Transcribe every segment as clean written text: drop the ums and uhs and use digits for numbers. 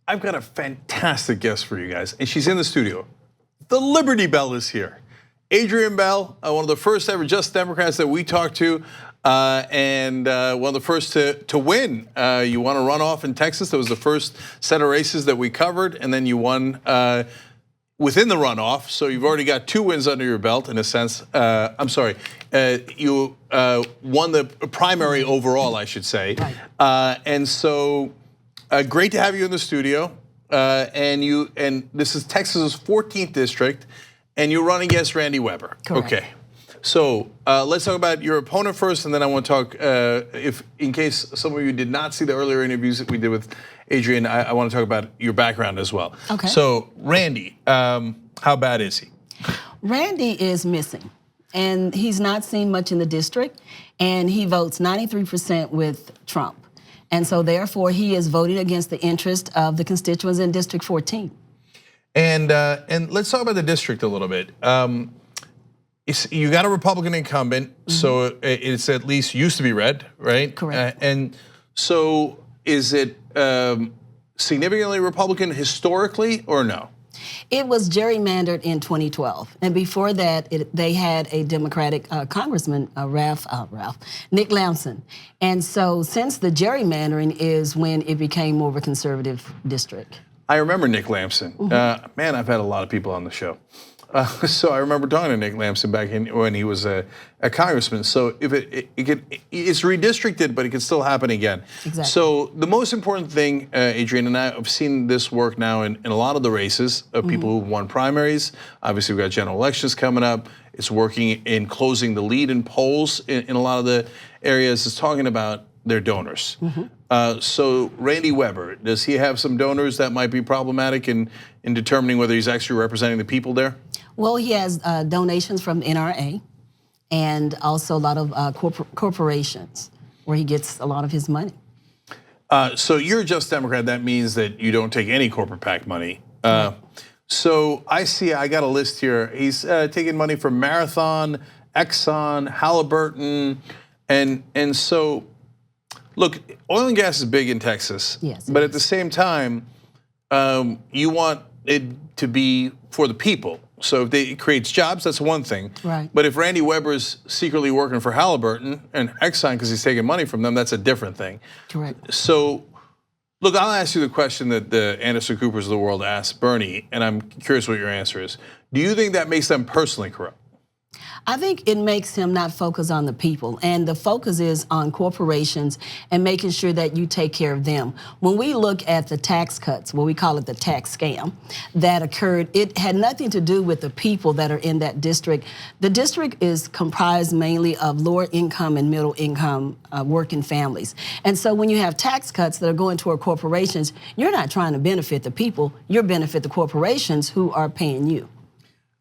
I've got a fantastic guest for you guys, and she's in the studio. The Liberty Bell is here. Adrienne Bell, one of the first ever Just Democrats that we talked to, and one of the first to win. You won a runoff in Texas. That was the first set of races that we covered, and then you won within the runoff. So you've already got 2 wins under your belt, in a sense. I'm sorry, you won the primary overall, I should say. Right. And so great to have you in the studio. And this is Texas's 14th district. And you run against Randy Weber. Correct. Okay, so let's talk about your opponent first, and then I want to talk, if in case some of you did not see the earlier interviews that we did with Adrienne, I want to talk about your background as well. Okay. So Randy, how bad is he? Randy is missing, and he's not seen much in the district, and he votes 93% with Trump. And so therefore he is voting against the interest of the constituents in District 14. And let's talk about the district a little bit. You got a Republican incumbent, so it's at least used to be red, right? Correct. And so is it significantly Republican historically or no? It was gerrymandered in 2012, and before that, they had a Democratic congressman, Nick Lamson. And so since the gerrymandering is when it became more of a conservative district. I remember Nick Lamson. Man, I've had a lot of people on the show. So I remember talking to Nick Lamson back when he was a congressman. So if it's redistricted, but it can still happen again. Exactly. So the most important thing, Adrienne, and I've seen this work now in a lot of the races of people who've won primaries. Obviously, we've got general elections coming up. It's working in closing the lead in polls in a lot of the areas. It's talking about their donors. So Randy Weber, does he have some donors that might be problematic in determining whether he's actually representing the people there? Well, he has donations from NRA and also a lot of corporations where he gets a lot of his money. So you're a Just Democrat. That means that you don't take any corporate PAC money. So I got a list here. He's taking money from Marathon, Exxon, Halliburton, and so. Look, oil and gas is big in Texas, yes, but at the same time, you want it to be for the people. So if it creates jobs, that's one thing. Right. But if Randy Weber's secretly working for Halliburton and Exxon because he's taking money from them, that's a different thing. Correct. So, look, I'll ask you the question that the Anderson Coopers of the world asked Bernie, and I'm curious what your answer is. Do you think that makes them personally corrupt? I think it makes him not focus on the people, and the focus is on corporations and making sure that you take care of them. When we look at the tax cuts, what we call it the tax scam, that occurred, it had nothing to do with the people that are in that district. The district is comprised mainly of lower income and middle income working families. And so when you have tax cuts that are going toward corporations, you're not trying to benefit the people, you're benefit the corporations who are paying you.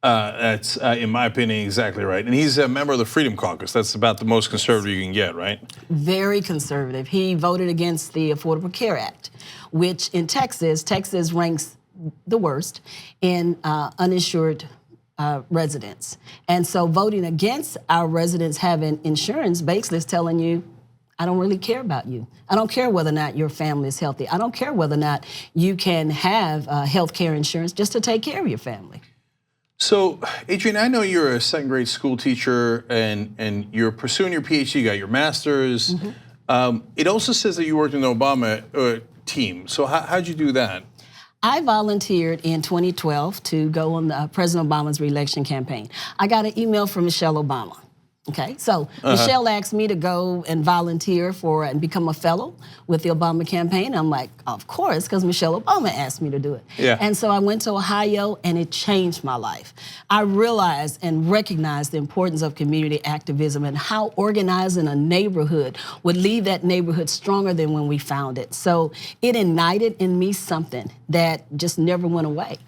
That's, in my opinion, exactly right. And he's a member of the Freedom Caucus. That's about the most conservative you can get, right? Very conservative. He voted against the Affordable Care Act, which in Texas ranks the worst in uninsured residents. And so voting against our residents having insurance basically is telling you, I don't really care about you. I don't care whether or not your family is healthy. I don't care whether or not you can have health care insurance just to take care of your family. So, Adrienne, I know you're a second grade school teacher and you're pursuing your PhD, you got your master's. It also says that you worked in the Obama team. So how'd you do that? I volunteered in 2012 to go on President Obama's re-election campaign. I got an email from Michelle Obama. Okay, so Michelle asked me to go and volunteer for and become a fellow with the Obama campaign. I'm like, of course, because Michelle Obama asked me to do it. Yeah. And so I went to Ohio, and it changed my life. I realized and recognized the importance of community activism and how organizing a neighborhood would leave that neighborhood stronger than when we found it. So it ignited in me something that just never went away.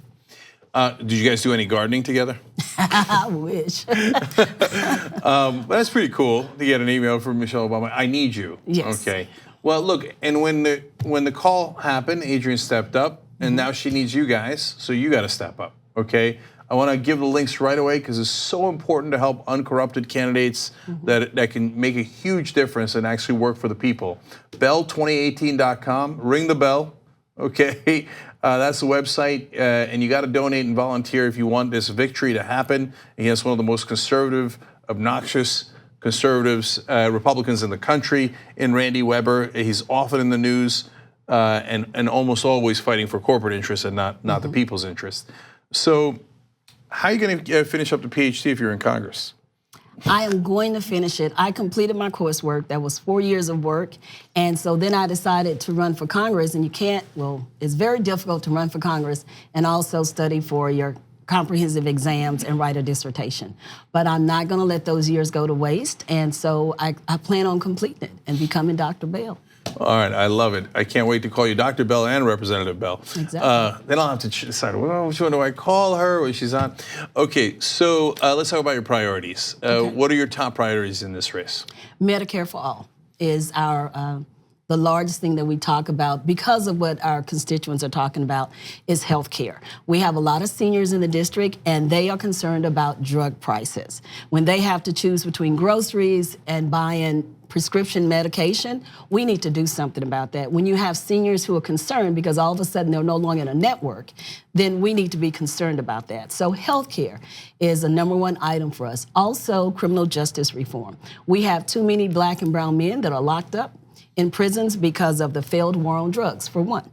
Did you guys do any gardening together? I wish. But that's pretty cool to get an email from Michelle Obama. I need you. Yes. Okay. Well, look, and when the call happened, Adrienne stepped up, and now she needs you guys, so you got to step up. Okay. I want to give the links right away because it's so important to help uncorrupted candidates that can make a huge difference and actually work for the people. Bell2018.com. Ring the bell. Okay, that's the website, and you got to donate and volunteer if you want this victory to happen against one of the most conservative, obnoxious conservatives, Republicans in the country, in Randy Weber. He's often in the news and almost always fighting for corporate interests and not the people's interests. So, how are you going to finish up the PhD if you're in Congress? I am going to finish it. I completed my coursework. That was 4 years of work. And so then I decided to run for Congress. And it's very difficult to run for Congress and also study for your comprehensive exams and write a dissertation. But I'm not going to let those years go to waste. And so I plan on completing it and becoming Dr. Bell. All right, I love it. I can't wait to call you Dr. Bell and Representative Bell. Exactly. Then I'll have to decide, well, which one do I call her when she's on? Okay, so let's talk about your priorities. What are your top priorities in this race? Medicare for all is the largest thing that we talk about because of what our constituents are talking about is health care. We have a lot of seniors in the district and they are concerned about drug prices. When they have to choose between groceries and buying prescription medication, we need to do something about that. When you have seniors who are concerned because all of a sudden they're no longer in a network, then we need to be concerned about that. So healthcare is a #1 item for us. Also, criminal justice reform. We have too many black and brown men that are locked up in prisons because of the failed war on drugs, for one.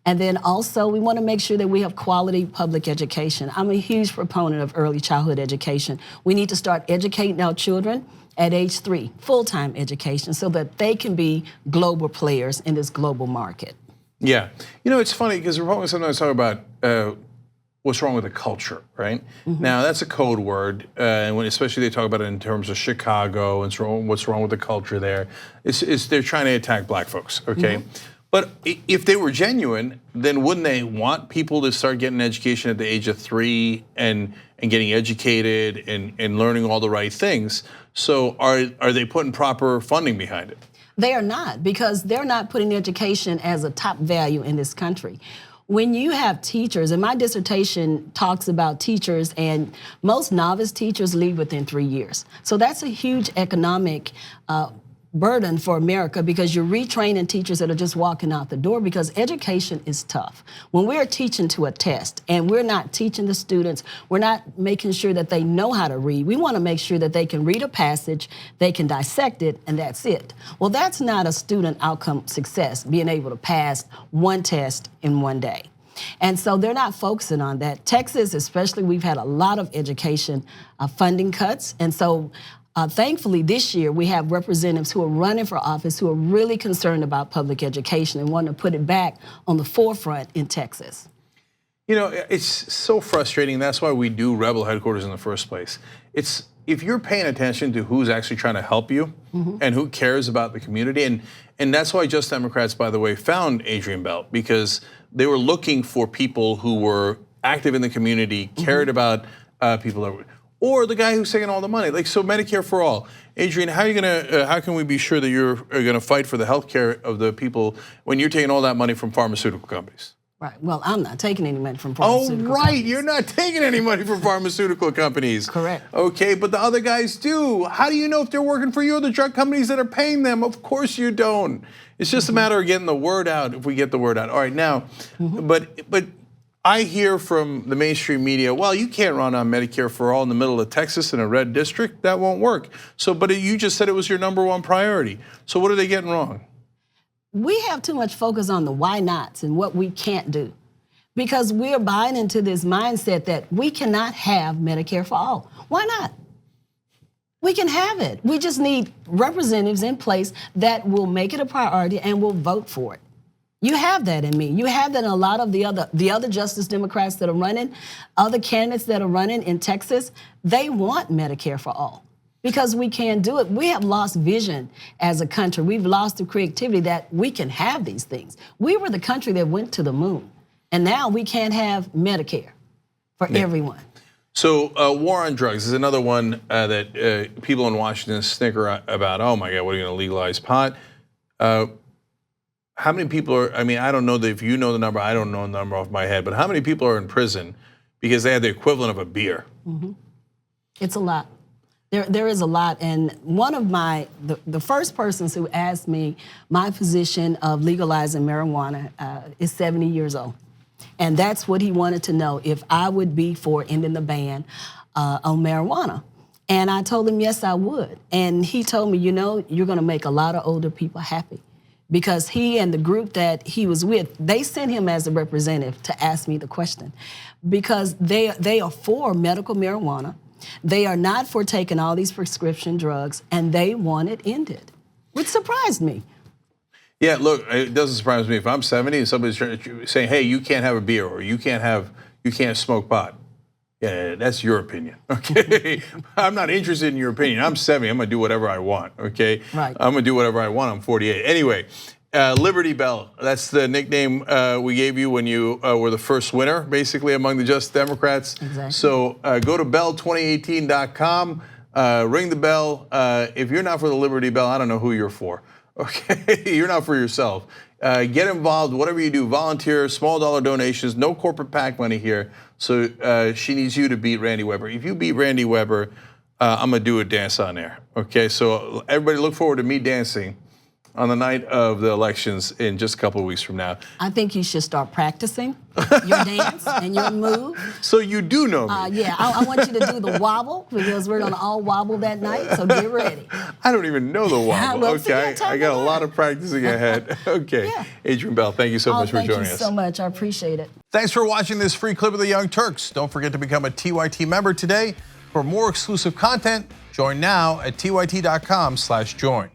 And then also we want to make sure that we have quality public education. I'm a huge proponent of early childhood education. We need to start educating our children at age 3, full-time education, so that they can be global players in this global market. Yeah, it's funny because Republicans sometimes talk about what's wrong with the culture, right? Now that's a code word, and especially they talk about it in terms of Chicago and what's wrong with the culture there. They're trying to attack black folks, okay? But if they were genuine, then wouldn't they want people to start getting education at the age of 3 and getting educated and learning all the right things? So are they putting proper funding behind it? They are not, because they're not putting education as a top value in this country. When you have teachers, and my dissertation talks about teachers, and most novice teachers leave within 3 years. So that's a huge economic burden for America because you're retraining teachers that are just walking out the door because education is tough. When we're teaching to a test and we're not teaching the students, we're not making sure that they know how to read. We want to make sure that they can read a passage, they can dissect it, and that's it. Well, that's not a student outcome success, being able to pass one test in one day. And so they're not focusing on that. Texas, especially, we've had a lot of education funding cuts. And so thankfully, this year, we have representatives who are running for office who are really concerned about public education and want to put it back on the forefront in Texas. It's so frustrating. That's why we do Rebel Headquarters in the first place. If you're paying attention to who's actually trying to help you and who cares about the community, and that's why Just Democrats, by the way, found Adrienne Bell, because they were looking for people who were active in the community, cared about people that were, or the guy who's taking all the money. So Medicare for all. Adrienne, how can we be sure that you're gonna fight for the health care of the people when you're taking all that money from pharmaceutical companies? Right, well, I'm not taking any money from pharmaceutical companies. You're not taking any money from pharmaceutical companies. Correct. Okay, but the other guys do. How do you know if they're working for you or the drug companies that are paying them? Of course you don't. It's just a matter of getting the word out if we get the word out. All right, now, but I hear from the mainstream media, well, you can't run on Medicare for all in the middle of Texas in a red district. That won't work. But you just said it was your #1 priority. So what are they getting wrong? We have too much focus on the why nots and what we can't do. Because we're buying into this mindset that we cannot have Medicare for all. Why not? We can have it. We just need representatives in place that will make it a priority and will vote for it. You have that in me. You have that in a lot of the other Justice Democrats that are running, other candidates that are running in Texas. They want Medicare for all because we can do it. We have lost vision as a country. We've lost the creativity that we can have these things. We were the country that went to the moon, and now we can't have Medicare for everyone. So war on drugs is another one that people in Washington snicker about. Oh my God, what are you going to legalize pot? How many people are, I don't know if you know the number, I don't know the number off my head, but how many people are in prison because they had the equivalent of a beer? It's a lot. There is a lot, and one of the first persons who asked me my position of legalizing marijuana is 70 years old. And that's what he wanted to know, if I would be for ending the ban on marijuana. And I told him, yes, I would. And he told me, you know, you're gonna make a lot of older people happy. Because he and the group that he was with, they sent him as a representative to ask me the question. Because they are for medical marijuana. They are not for taking all these prescription drugs, and they want it ended, which surprised me. Yeah, look, it doesn't surprise me if I'm 70 and somebody's saying, hey, you can't have a beer or you can't smoke pot. Yeah, that's your opinion, okay? I'm not interested in your opinion. I'm 70, I'm gonna do whatever I want, okay? Right. I'm gonna do whatever I want, I'm 48. Anyway, Liberty Bell, that's the nickname we gave you when you were the first winner, basically, among the Just Democrats. Exactly. So go to bell2018.com, ring the bell. If you're not for the Liberty Bell, I don't know who you're for, okay? You're not for yourself. Get involved, whatever you do, volunteer, small dollar donations, no corporate PAC money here. So she needs you to beat Randy Weber. If you beat Randy Weber, I'm gonna do a dance on there, okay? So everybody look forward to me dancing on the night of the elections in just a couple of weeks from now. I think you should start practicing your dance and your move. So you do know me. Yeah, I want you to do the wobble, because we're gonna all wobble that night, so get ready. I don't even know the wobble. Well, Okay, I got a lot of practicing ahead. Okay, Yeah. Adrienne Bell, thank you so much for joining us. Thank you so much, I appreciate it. Thanks for watching this free clip of the Young Turks. Don't forget to become a TYT member today. For more exclusive content, join now at tyt.com/join.